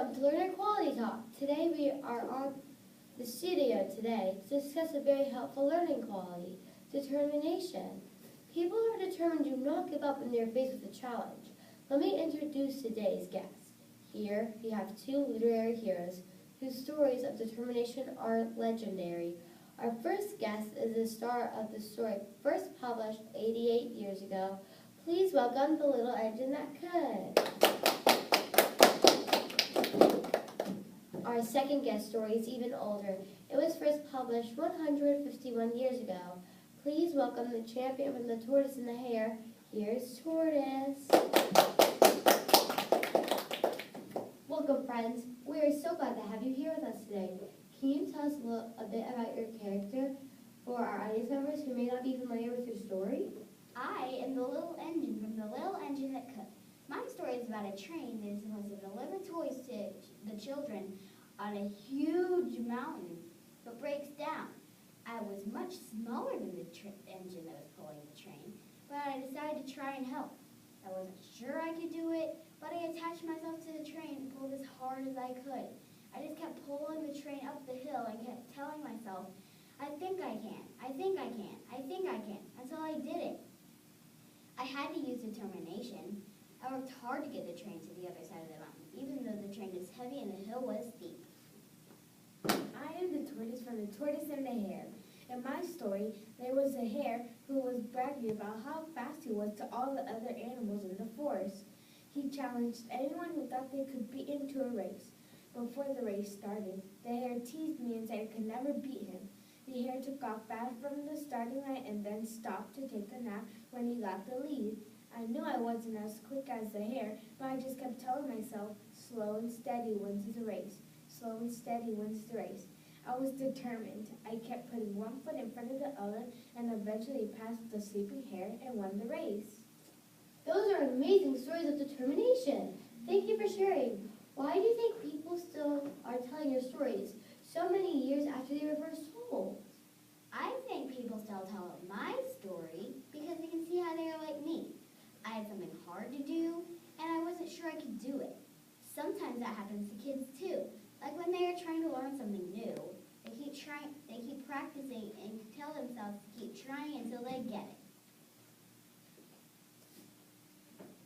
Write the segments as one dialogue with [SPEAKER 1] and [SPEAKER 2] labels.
[SPEAKER 1] Welcome to Learner Quality Talk. Today we are on the studio today to discuss a very helpful learning quality, determination. People who are determined do not give up when they are faced with a challenge. Let me introduce today's guest. Here we have two literary heroes whose stories of determination are legendary. Our first guest is the star of the story first published 88 years ago. Please welcome The Little Engine That Could. Our second guest story is even older. It was first published 151 years ago. Please welcome the champion from The Tortoise and the Hare. Here's Tortoise. Welcome, friends. We are so glad to have you here with us today. Can you tell us a bit about your character for our audience members who may not be familiar with your story?
[SPEAKER 2] I am the little engine from The Little Engine That Could. My story is about a train that is supposed to deliver toys to the children on a huge mountain, but breaks down. I was much smaller than the engine that was pulling the train, but I decided to try and help. I wasn't sure I could do it, but I attached myself to the train and pulled as hard as I could. I just kept pulling the train up the hill and kept telling myself, I think I can, I think I can, I think I can, until I did it. I had to use determination. I worked hard to get the train to the other side of the mountain, even though the train was heavy and the hill was steep.
[SPEAKER 3] I am the tortoise from The Tortoise and the Hare. In my story, there was a hare who was bragging about how fast he was to all the other animals in the forest. He challenged anyone who thought they could beat him to a race. Before the race started, the hare teased me and said I could never beat him. The hare took off fast from the starting line and then stopped to take a nap when he got the lead. I knew I wasn't as quick as the hare, but I just kept telling myself, slow and steady wins the race. Slow and steady wins the race. I was determined. I kept putting one foot in front of the other and eventually passed the sleeping hare and won the race.
[SPEAKER 1] Those are amazing stories of determination. Thank you for sharing. Why do you think people still are telling your stories so many years after they were first told?
[SPEAKER 2] I think people still tell my story because they can see how they are like me. I had something hard to do, and I wasn't sure I could do it. Sometimes that happens to kids too. Like when they are trying to learn something new, they keep practicing and tell themselves to keep trying until they get it.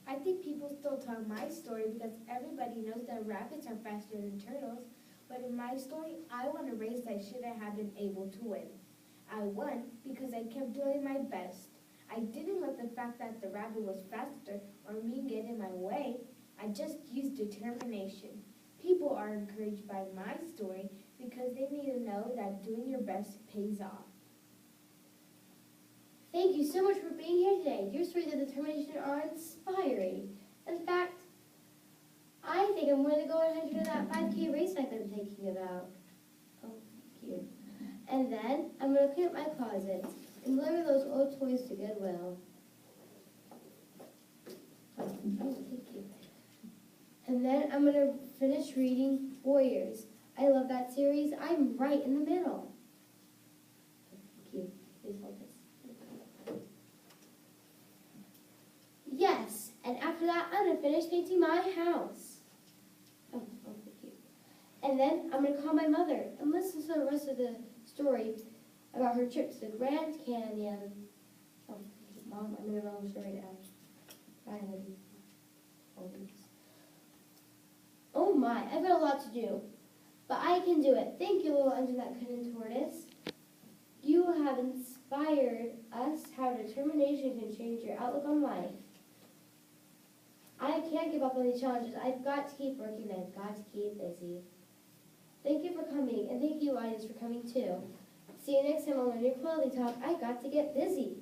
[SPEAKER 3] I think people still tell my story because everybody knows that rabbits are faster than turtles. But in my story, I won a race I shouldn't have been able to win. I won because I kept doing my best. I didn't let the fact that the rabbit was faster or me get in my way. I just used determination. People are encouraged by my story because they need to know that doing your best pays off.
[SPEAKER 1] Thank you so much for being here today. Your stories of determination are inspiring. In fact, I think I'm going to go and enter that 5K race I've been thinking about. Oh, thank you. And then I'm going to clean up my closet and deliver those old toys to Goodwill. Oh, thank you. And then I'm going to finish reading Warriors. I love that series. I'm right in the middle. Thank you. Please hold this. Yes, and after that, I'm going to finish painting my house. Oh, thank you. And then I'm going to call my mother and listen to the rest of the story about her trip to the Grand Canyon. Oh, Mom, I'm in the wrong story now. Bye, honey. Oh my, I've got a lot to do, but I can do it. Thank you, Little Engine That Could and Tortoise. You have inspired us how determination can change your outlook on life. I can't give up on these challenges. I've got to keep working. I've got to keep busy. Thank you for coming, and thank you, audience, for coming too. See you next time on Learner Quality Talk. I got to get busy.